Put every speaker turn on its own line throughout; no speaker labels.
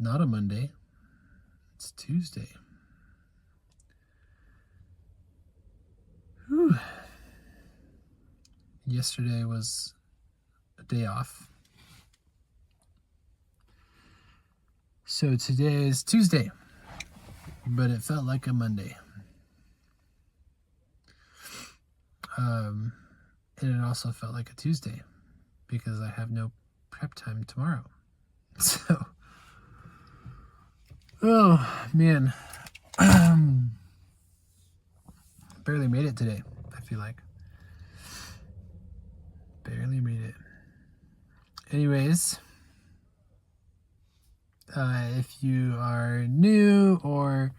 not a Monday. It's Tuesday. Whew. Yesterday was a day off. So today is Tuesday, but it felt like a Monday. And it also felt like a Tuesday because I have no prep time tomorrow. So, oh man, barely made it today. I feel like barely made it. Anyways, if you are new or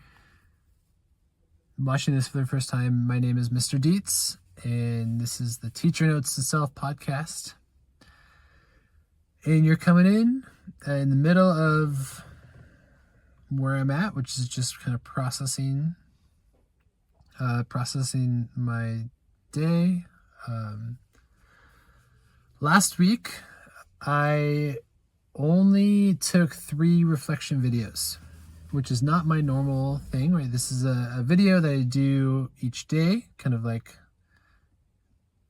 watching this for the first time, my name is Mr. Dietz, and this is the Teacher Notes to Self podcast. And you're coming in the middle of where I'm at, which is just kind of processing my day. Last week, I only took 3 reflection videos, which is not my normal thing, right? This is a video that I do each day, kind of like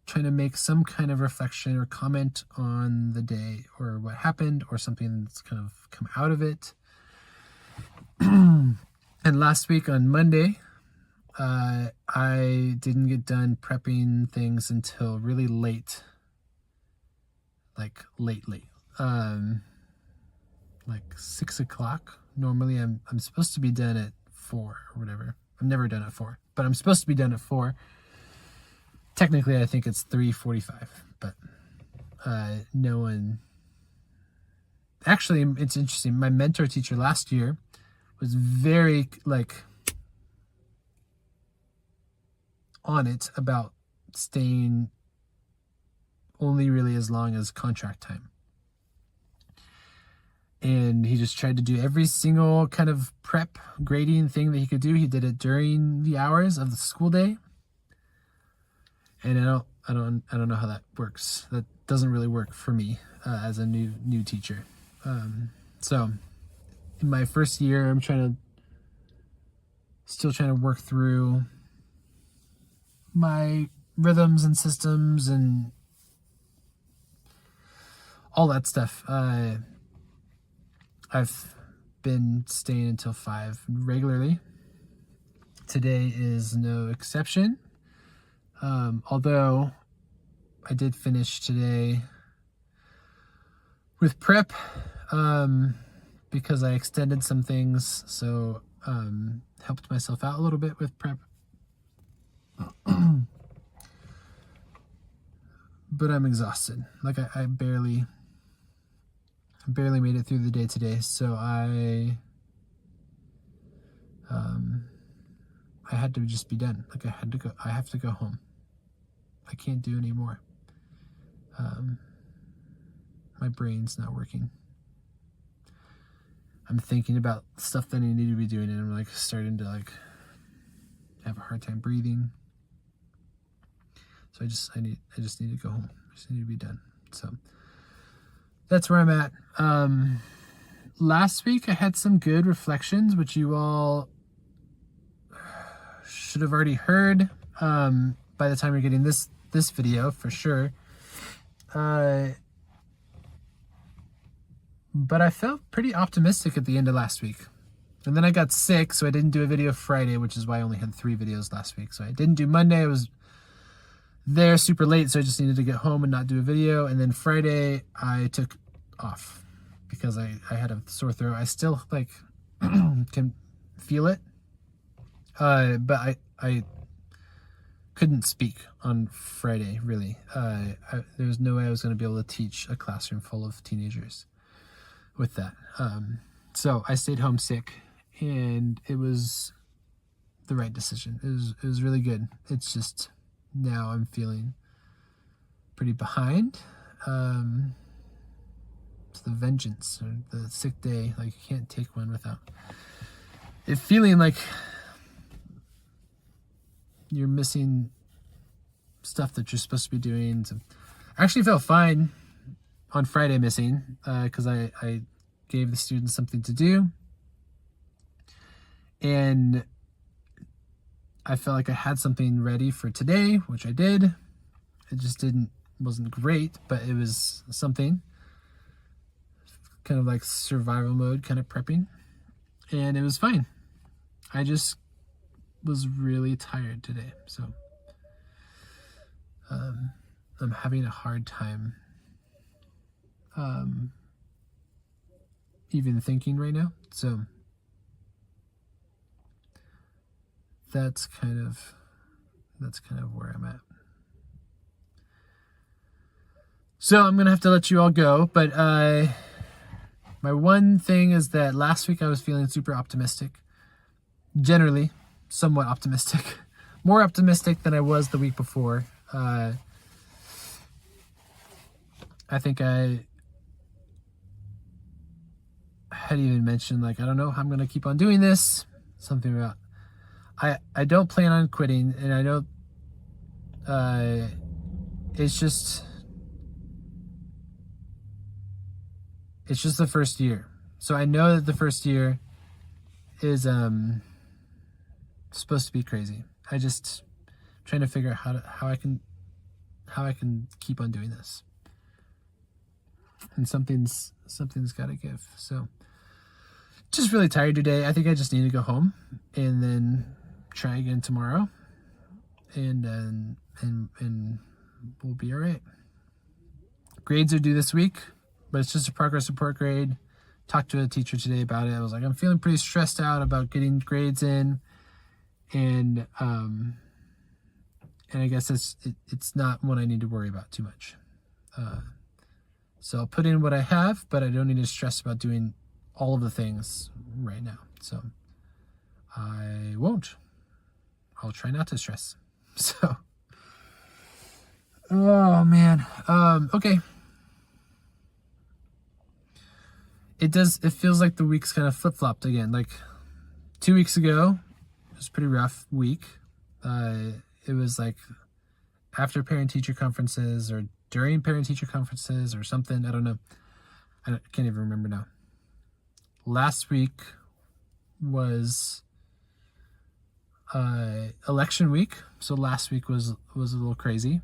trying to make some kind of reflection or comment on the day or what happened or something that's kind of come out of it. And last week on Monday, I didn't get done prepping things until really late, like late, like 6 o'clock. Normally I'm supposed to be done at 4 or whatever. I'm never done at 4, but I'm supposed to be done at 4. Technically, I think it's 3:45, but no one... Actually, it's interesting. My mentor teacher last year was very, on it about staying only really as long as contract time. And he just tried to do every single kind of prep grading thing that he could do. He did it during the hours of the school day. And I don't know how that works. That doesn't really work for me as a new teacher. So in my first year, I'm still trying to work through my rhythms and systems and all that stuff. I've been staying until 5 regularly. Today is no exception. Although I did finish today with prep, because I extended some things, so helped myself out a little bit with prep. But I'm exhausted. Like I barely made it through the day today, so I had to just be done. Like I have to go home. I can't do any more. My brain's not working. I'm thinking about stuff that I need to be doing, and I'm starting to have a hard time breathing. So I just need to go home. I just need to be done. So that's where I'm at. Last week I had some good reflections, which you all should have already heard by the time you're getting this video for sure. But I felt pretty optimistic at the end of last week. And then I got sick, so I didn't do a video Friday, which is why I only had 3 videos last week. So I didn't do Monday. I was there super late, so I just needed to get home and not do a video. And then Friday I took off because I had a sore throat. I still can feel it. But I couldn't speak on Friday, really. There was no way I was going to be able to teach a classroom full of teenagers with that. So I stayed home sick, and it was the right decision. It was really good. It's just now I'm feeling pretty behind. It's the vengeance or the sick day. You can't take one without it feeling like you're missing stuff that you're supposed to be doing. So I actually felt fine on Friday missing, because I gave the students something to do. And I felt like I had something ready for today, which I did. It just wasn't great, but it was something. Kind of like survival mode, kind of prepping. And it was fine. I just was really tired today. So I'm having a hard time even thinking right now. So that's kind of where I'm at. So I'm gonna have to let you all go, but my one thing is that last week I was feeling super optimistic, generally somewhat optimistic, more optimistic than I was the week before. I think I had even mentioned, like, I don't know how I'm gonna keep on doing this. Something about I don't plan on quitting, and I know it's just the first year. So I know that the first year is supposed to be crazy. I just trying to figure out how I can keep on doing this. And something's got to give. So just really tired today. I think I just need to go home and then try again tomorrow, and we'll be all right. Grades are due this week, but it's just a progress report grade. Talked to a teacher today about it. I was like, I'm feeling pretty stressed out about getting grades in, and I guess it's not one I need to worry about too much. So I'll put in what I have, but I don't need to stress about doing all of the things right now. So I won't. I'll try not to stress. So, oh man. Okay. It feels like the week's kind of flip-flopped again. Like 2 weeks ago, it was a pretty rough week. It was like after parent-teacher conferences or during parent-teacher conferences or something. I don't know. I can't even remember now. Last week was election week. So last week was a little crazy.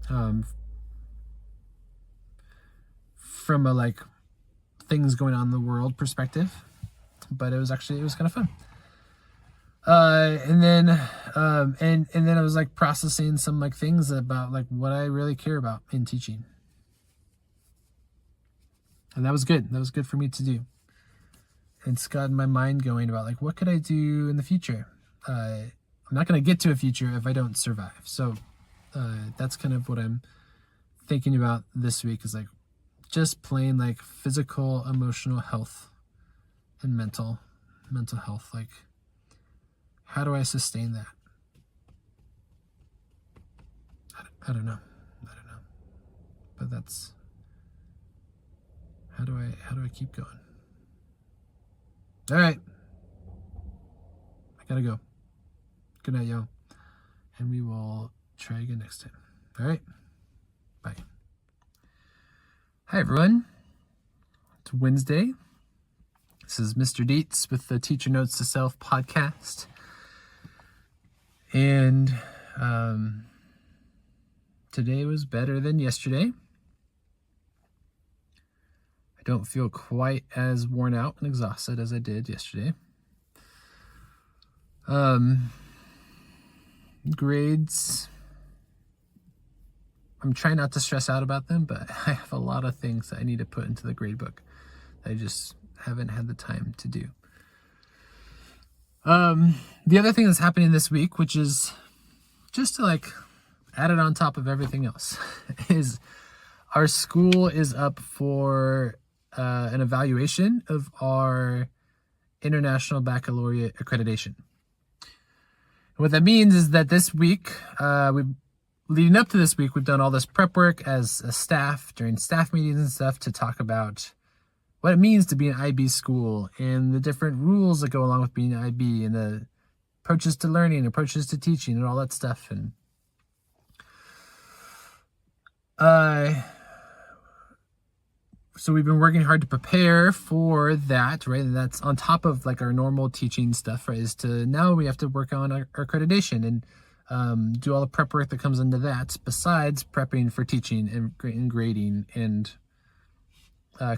From a like things going on in the world perspective, but it was kind of fun. And then I was like processing some like things about like what I really care about in teaching. And that was good. That was good for me to do. It's got my mind going about like, what could I do in the future? I'm not going to get to a future if I don't survive. So that's kind of what I'm thinking about this week, is like just plain like physical, emotional health and mental health. Like, how do I sustain that? I don't know. But that's, how do I keep going? All right. I gotta go. Good night, y'all. And we will try again next time. All right. Bye. Hi, everyone. It's Wednesday. This is Mr. Dietz with the Teacher Notes to Self podcast. And today was better than yesterday. I don't feel quite as worn out and exhausted as I did yesterday. Grades, I'm trying not to stress out about them, but I have a lot of things that I need to put into the grade book that I just haven't had the time to do. The other thing that's happening this week, which is just to like add it on top of everything else, is our school is up for an evaluation of our International Baccalaureate accreditation. What that means is that this week, leading up to this week, we've done all this prep work as a staff during staff meetings and stuff to talk about what it means to be an IB school and the different rules that go along with being an IB and the approaches to learning, approaches to teaching, and all that stuff. And So we've been working hard to prepare for that, right? And that's on top of like our normal teaching stuff, right? Is to now we have to work on our accreditation and do all the prep work that comes into that, besides prepping for teaching and grading and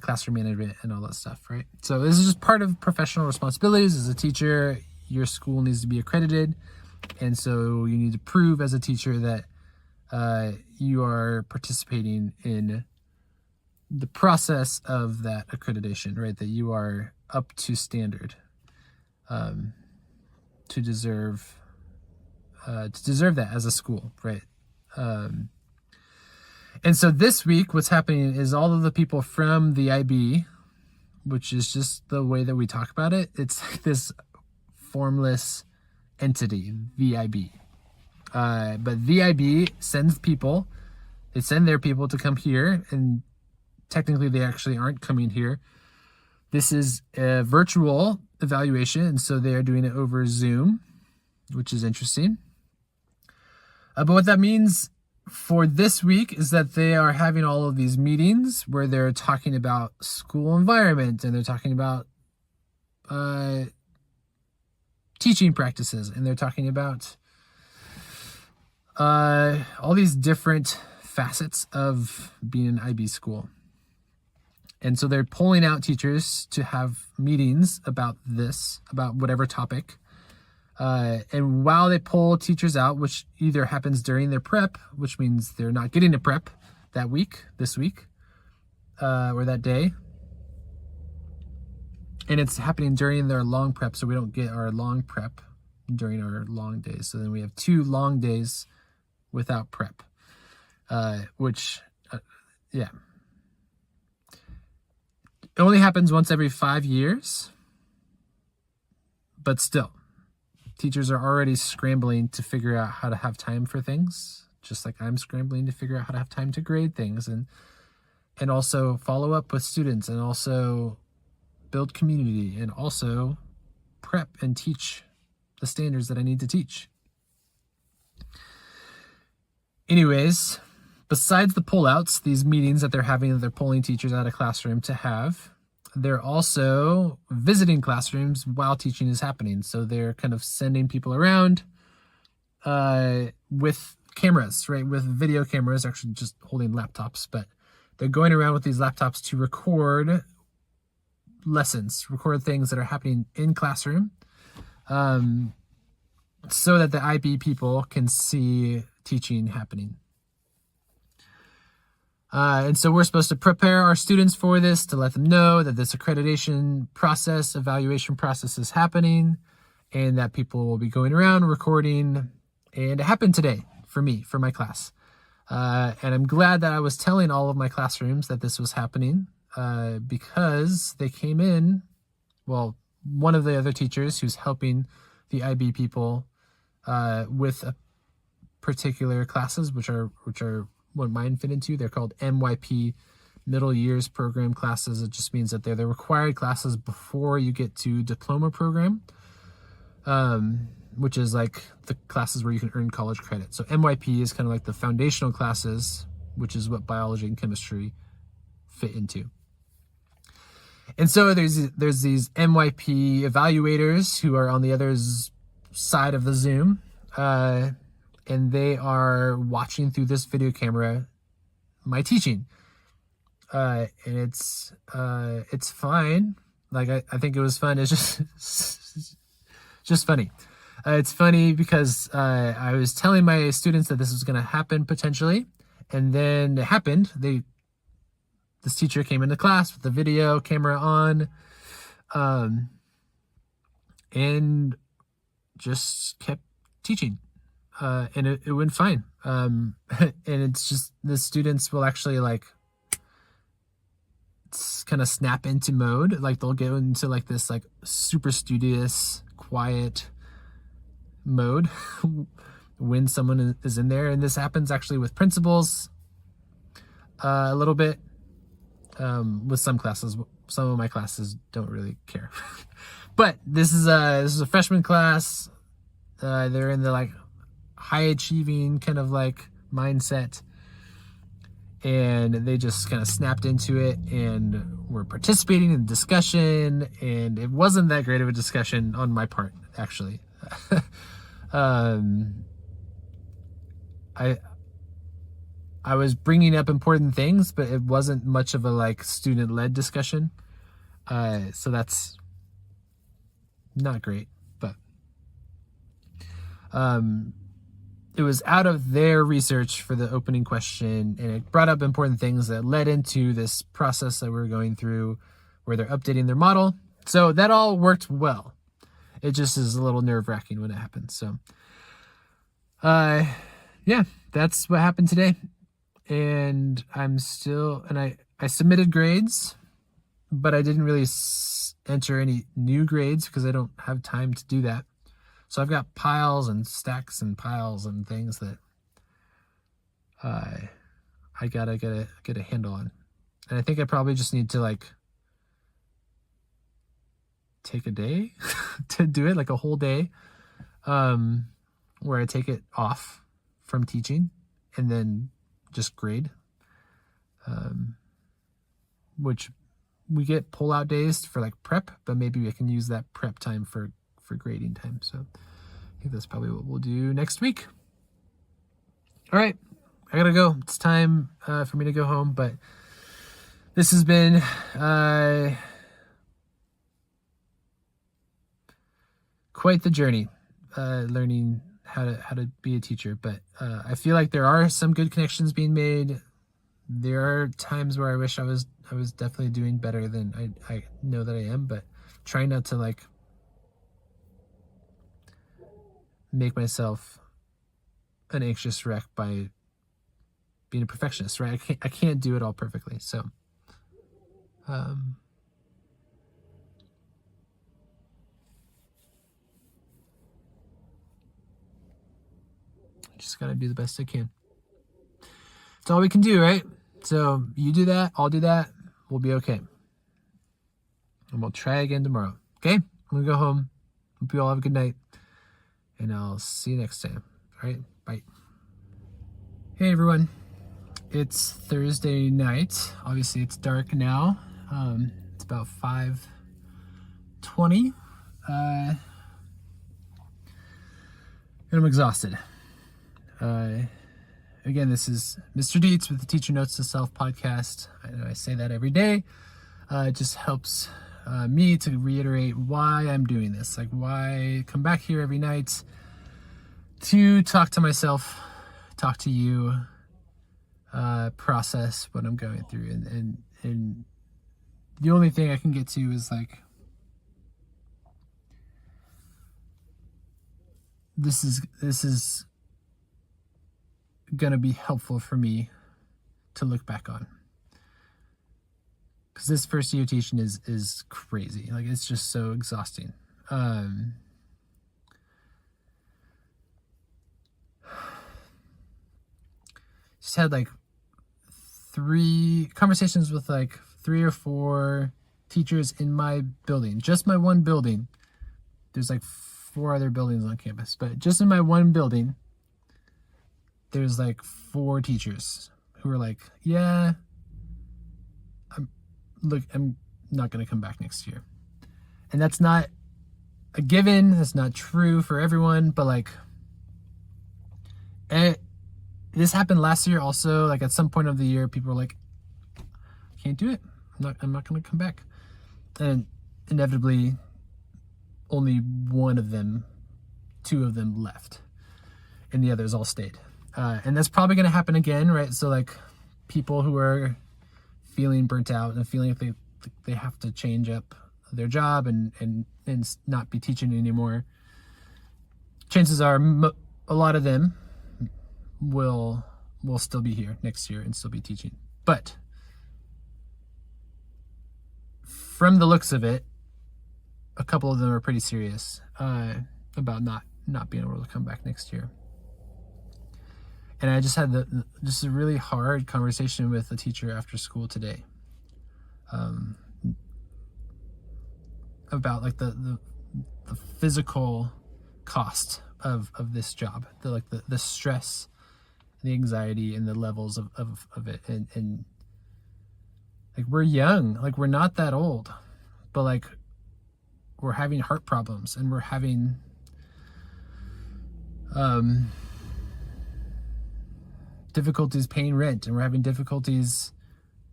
classroom management and all that stuff, right? So this is just part of professional responsibilities. As a teacher, your school needs to be accredited, and so you need to prove as a teacher that you are participating in the process of that accreditation, right? That you are up to standard to deserve that as a school, right? And so this week, what's happening is all of the people from the IB, which is just the way that we talk about it, it's like this formless entity, VIB. But VIB sends people, they send their people to come here, and technically they actually aren't coming here. This is a virtual evaluation, and so they are doing it over Zoom, which is interesting. But what that means for this week is that they are having all of these meetings where they're talking about school environment, and they're talking about teaching practices, and they're talking about all these different facets of being an IB school. And so they're pulling out teachers to have meetings about this, about whatever topic. And while they pull teachers out, which either happens during their prep, which means they're not getting a prep that week, this week, or that day. And it's happening during their long prep, so we don't get our long prep during our long days. So then we have 2 long days without prep, which, yeah. It only happens once every 5 years, but still. Teachers are already scrambling to figure out how to have time for things, just like I'm scrambling to figure out how to have time to grade things and also follow up with students, and also build community, and also prep and teach the standards that I need to teach. Anyways, besides the pullouts, these meetings that they're having, that they're pulling teachers out of classroom to have, they're also visiting classrooms while teaching is happening. So they're kind of sending people around with cameras, right? With video cameras, actually just holding laptops, but they're going around with these laptops to record lessons, record things that are happening in classroom, so that the IB people can see teaching happening. And so we're supposed to prepare our students for this, to let them know that this accreditation process, evaluation process is happening, and that people will be going around recording. And it happened today for me, for my class. And I'm glad that I was telling all of my classrooms that this was happening, because they came in, well, one of the other teachers who's helping the IB people with particular classes, which are what mine fit into. They're called MYP, middle years program classes. It just means that they're the required classes before you get to diploma program, which is like the classes where you can earn college credit. So MYP is kind of like the foundational classes, which is what biology and chemistry fit into. And so there's these MYP evaluators who are on the other side of the Zoom, and they are watching through this video camera my teaching. And it's fine. Like, I think it was fun. It's just funny. It's funny because I was telling my students that this was going to happen potentially, and then it happened. This teacher came into class with the video camera on, and just kept teaching. And it went fine. And it's just, the students will actually like kind of snap into mode. Like they'll get into like this like super studious, quiet mode when someone is in there. And this happens actually with principals a little bit. With some classes, some of my classes don't really care. But this is a freshman class. They're in the like high achieving kind of like mindset, and they just kind of snapped into it and were participating in the discussion, and it wasn't that great of a discussion on my part, actually. I was bringing up important things, but it wasn't much of a like student-led discussion. So that's not great, but it was out of their research for the opening question, and it brought up important things that led into this process that we're going through where they're updating their model. So that all worked well. It just is a little nerve-wracking when it happens. So yeah, that's what happened today. And I submitted grades, but I didn't really enter any new grades because I don't have time to do that. So I've got piles and stacks and piles and things that I gotta get a handle on. And I think I probably just need to like take a day to do it, like a whole day, where I take it off from teaching and then just grade, which we get pull-out days for like prep, but maybe we can use that prep time for grading time. So I think that's probably what we'll do next week. All right, I gotta go. It's time for me to go home, but this has been quite the journey, learning how to be a teacher. But I feel like there are some good connections being made. There are times where I wish I was definitely doing better than I know that I am, but trying not to like make myself an anxious wreck by being a perfectionist, right? I can't do it all perfectly. So just gotta do the best I can. It's all we can do, right? So you do that, I'll do that, we'll be okay. And we'll try again tomorrow. Okay? I'm gonna go home. Hope you all have a good night. And I'll see you next time. All right? Bye. Hey everyone. It's Thursday night. Obviously it's dark now. It's about 5:20. And I'm exhausted. Again, this is Mr. Dietz with the Teacher Notes to Self podcast. I know I say that every day. It just helps me to reiterate why I'm doing this. Like why come back here every night to talk to myself, talk to you, process what I'm going through. And the only thing I can get to is like, this is gonna be helpful for me to look back on, because this first year teaching is crazy. Like it's just so exhausting. Just had like 3 conversations with like 3 or 4 teachers in my building, just my one building. There's like 4 other buildings on campus, but just in my one building, there's like 4 teachers who are like, yeah, I'm not going to come back next year. And that's not a given. That's not true for everyone, but like this happened last year also. Like at some point of the year, people were like, I can't do it. I'm not going to come back. And inevitably only 1 of them, 2 of them left and the others all stayed. And that's probably going to happen again, right? So like people who are feeling burnt out and feeling like they have to change up their job and not be teaching anymore, chances are a lot of them will still be here next year and still be teaching. But from the looks of it, a couple of them are pretty serious about not being able to come back next year. And I just had just a really hard conversation with a teacher after school today, about like the physical cost of this job, the stress the anxiety and the levels of it. And like, we're young, like, we're not that old, but like, we're having heart problems, and we're having difficulties paying rent, and we're having difficulties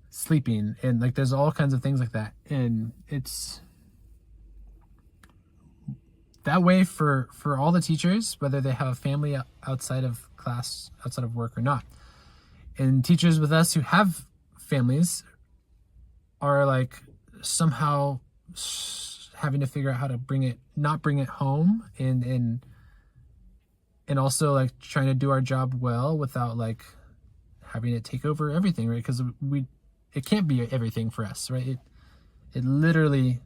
sleeping, and like, there's all kinds of things like that. And it's that way for all the teachers, whether they have a family outside of class, outside of work or not. And teachers with us who have families are like somehow having to figure out how to not bring it home, and also like trying to do our job well without like having it take over everything, right? Because it can't be everything for us, right? It literally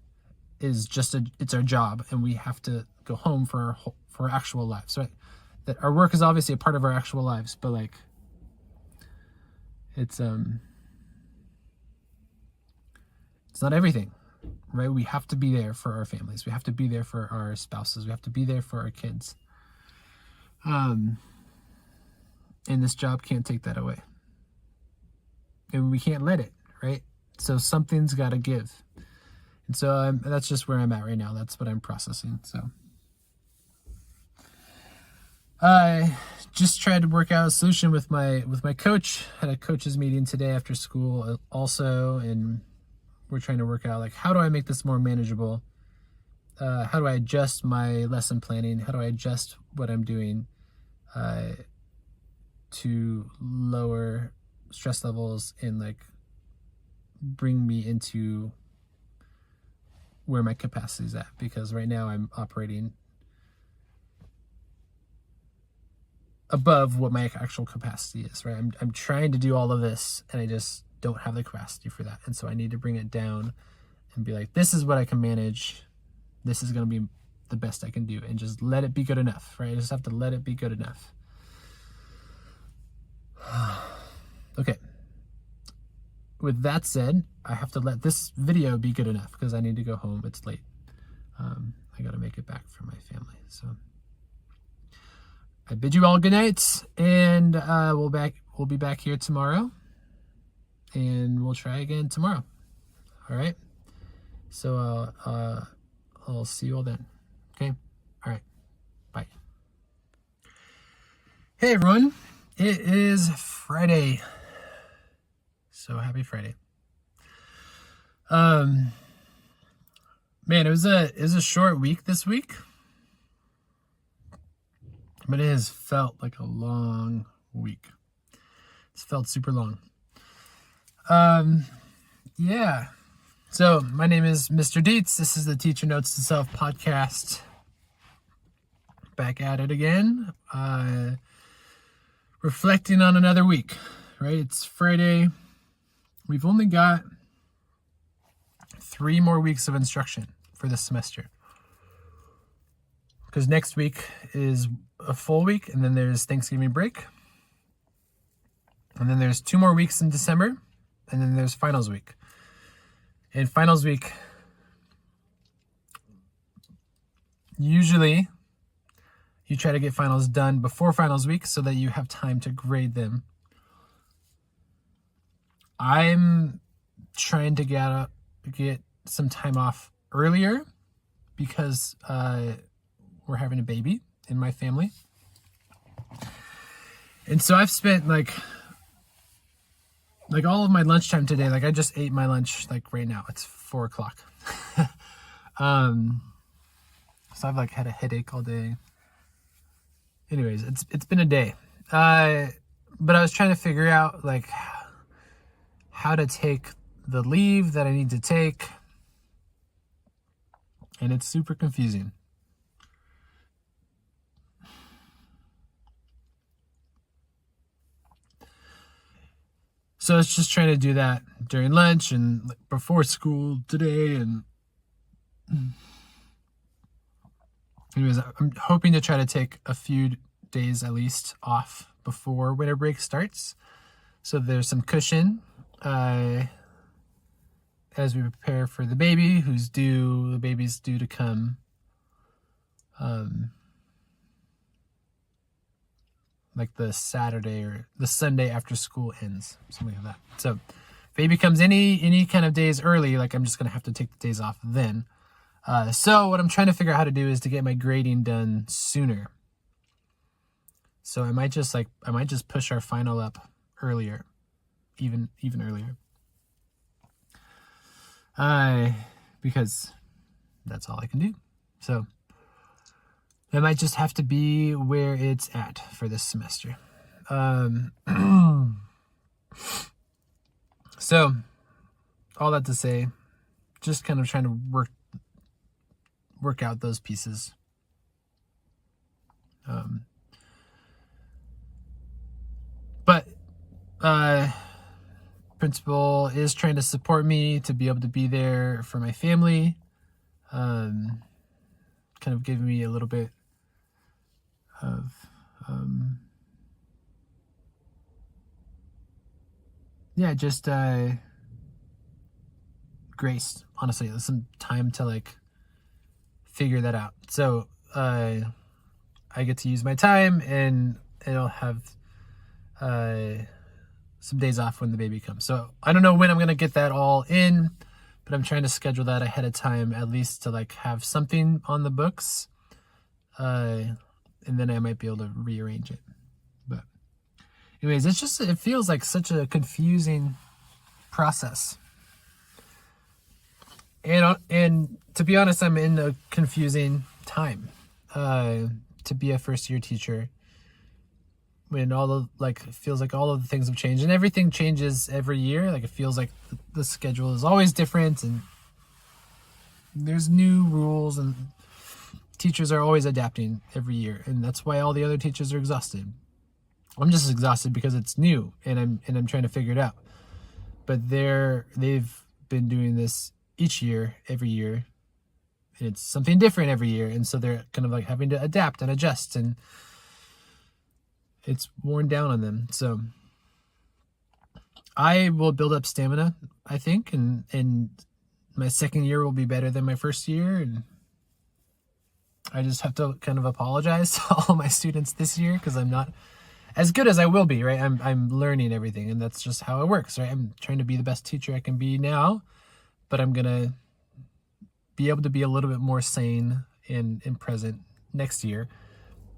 is just it's our job, and we have to go home for our actual lives, right? That our work is obviously a part of our actual lives, but like, it's not everything, right? We have to be there for our families. We have to be there for our spouses. We have to be there for our kids. And this job can't take that away. And we can't let it, right? So something's got to give. And so that's just where I'm at right now. That's what I'm processing. So I just tried to work out a solution with my coach. Had a coaches meeting today after school also, and we're trying to work out like, how do I make this more manageable? How do I adjust my lesson planning? How do I adjust what I'm doing to lower stress levels and like bring me into where my capacity is at? Because right now I'm operating above what my actual capacity is, right? I'm trying to do all of this, and I just don't have the capacity for that. And so I need to bring it down and be like, this is what I can manage. This is going to be the best I can do, and just let it be good enough, right? I just have to let it be good enough. Okay. With that said, I have to let this video be good enough because I need to go home. It's late. I got to make it back for my family. So I bid you all good night, and we'll be back here tomorrow, and we'll try again tomorrow. All right. So I'll see you all then. Okay. All right. Bye. Hey everyone. It is Friday. So happy Friday. Man, it was a short week this week, but it has felt like a long week. It's felt super long. Yeah. So my name is Mr. Dietz. This is the Teacher Notes to Self podcast. Back at it again. Reflecting on another week, right? It's Friday. We've only got 3 more weeks of instruction for this semester, because next week is a full week, and then there's Thanksgiving break, and then there's 2 more weeks in December, and then there's finals week. And finals week, usually you try to get finals done before finals week so that you have time to grade them. I'm trying to get some time off earlier because we're having a baby in my family. And so I've spent like all of my lunchtime today. Like, I just ate my lunch like right now. It's 4:00. So I've like had a headache all day. Anyways, it's been a day. But I was trying to figure out like how to take the leave that I need to take, and it's super confusing. So I was just trying to do that during lunch and before school today, and anyways, I'm hoping to try to take a few days at least off before winter break starts, so there's some cushion as we prepare for the baby who's due. The baby's due to come like the Saturday or the Sunday after school ends, something like that. So if baby comes any kind of days early, like I'm just gonna have to take the days off then. So what I'm trying to figure out how to do is to get my grading done sooner. So I might just push our final up earlier, even earlier. Because that's all I can do. So that might just have to be where it's at for this semester. So all that to say, just kind of trying to work out those pieces. But principal is trying to support me to be able to be there for my family. Kind of giving me a little bit of just grace, honestly. There's some time to like figure that out. So I get to use my time, and it'll have some days off when the baby comes. So I don't know when I'm gonna get that all in, but I'm trying to schedule that ahead of time, at least to like have something on the books, and then I might be able to rearrange it. But anyways, it feels like such a confusing process. And to be honest, I'm in a confusing time to be a first year teacher, when it feels like all of the things have changed, and everything changes every year. Like it feels like the schedule is always different, and there's new rules, and teachers are always adapting every year, and that's why all the other teachers are exhausted. I'm just exhausted because it's new, and I'm trying to figure it out. But they've been doing this each year, every year, and it's something different every year, and so they're kind of like having to adapt and adjust, and it's worn down on them. So I will build up stamina, I think, and my second year will be better than my first year, and I just have to kind of apologize to all my students this year because I'm not as good as I will be, right? I'm learning everything, and that's just how it works, right? I'm trying to be the best teacher I can be now, but I'm gonna be able to be a little bit more sane and present next year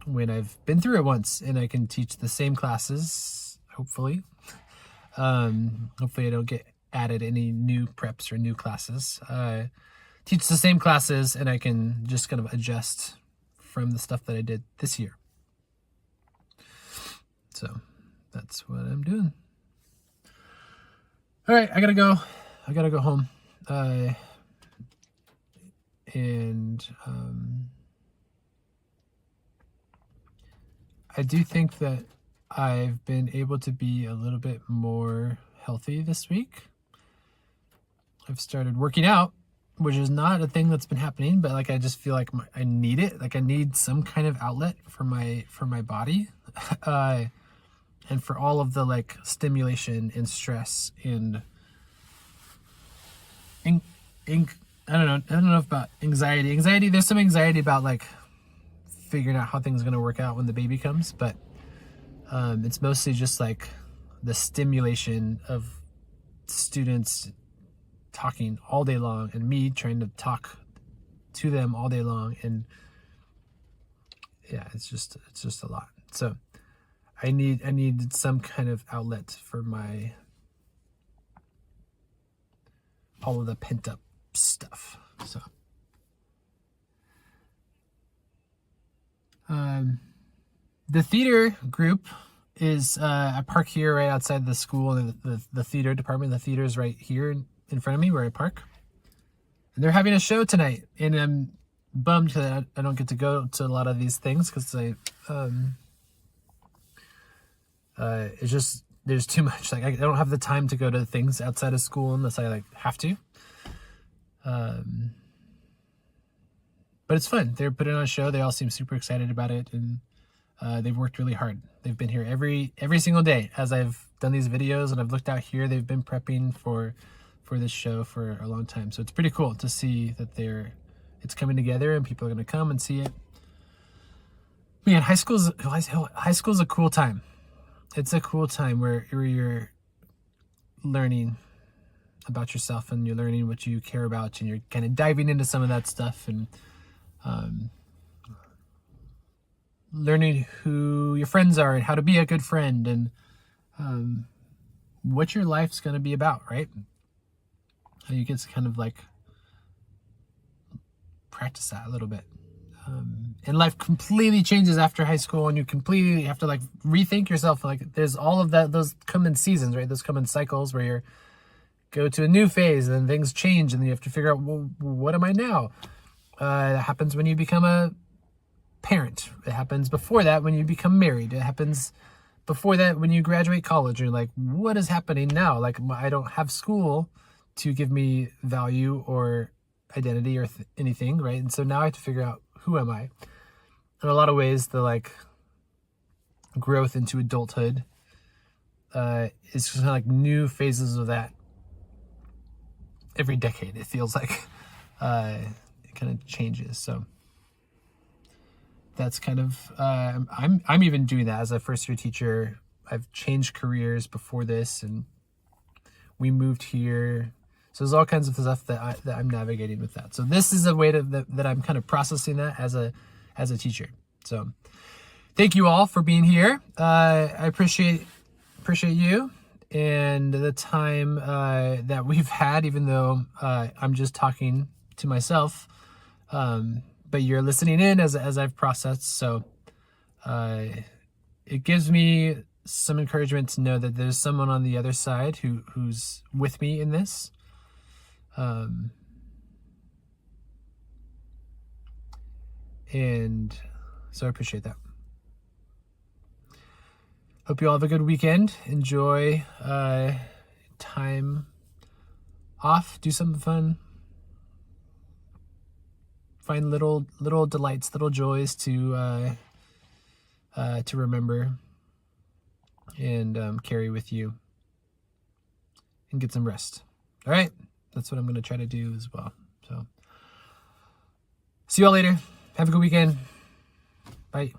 when I've been through it once, and I can teach the same classes, hopefully. Hopefully I don't get added any new preps or new classes. Teach the same classes, and I can just kind of adjust from the stuff that I did this year. So that's what I'm doing. All right, I gotta go home. I do think that I've been able to be a little bit more healthy this week. I've started working out, which is not a thing that's been happening, but like I just feel like I need it. Like I need some kind of outlet for my body, and for all of the like stimulation and stress and I don't know about anxiety. There's some anxiety about like figuring out how things are going to work out when the baby comes, but it's mostly just like the stimulation of students talking all day long, and me trying to talk to them all day long, and yeah, it's just a lot. So I needed some kind of outlet for all of the pent up stuff. So the theater group is I park here right outside the school, and the theater department. The theater is right here in front of me where I park, and they're having a show tonight, and I'm bummed because I don't get to go to a lot of these things because it's just there's too much. Like I don't have the time to go to things outside of school unless I like have to. But it's fun. They're putting on a show. They all seem super excited about it, and they've worked really hard. They've been here every single day as I've done these videos, and I've looked out here. They've been prepping for this show for a long time. So it's pretty cool to see that it's coming together and people are going to come and see it. Man, high school's a cool time. It's a cool time where you're learning about yourself and you're learning what you care about and you're kind of diving into some of that stuff and learning who your friends are and how to be a good friend and what your life's going to be about, right? How you get to kind of like practice that a little bit. And life completely changes after high school and you completely have to like rethink yourself. Like there's all of that, those come in seasons, right? Those come in cycles where you're go to a new phase and then things change and then you have to figure out, well, what am I now? It happens when you become a parent. It happens before that when you become married. It happens before that when you graduate college. You're like, what is happening now? Like I don't have school to give me value or identity or anything, right? And so now I have to figure out, who am I? In a lot of ways, the like growth into adulthood is just kind of like new phases of that every decade. It feels like it kind of changes. So that's kind of I'm even doing that as a first year teacher. I've changed careers before this, and we moved here. So there's all kinds of stuff that I'm navigating with that. So this is a way that I'm kind of processing that as a teacher. So thank you all for being here. I appreciate you and the time that we've had, even though I'm just talking to myself. But you're listening in as I've processed. So it gives me some encouragement to know that there's someone on the other side who's with me in this. And so I appreciate that. Hope you all have a good weekend. Enjoy time off. Do something fun. Find little delights, little joys to remember and carry with you, and get some rest. All right. That's what I'm going to try to do as well. So see you all later. Have a good weekend. Bye.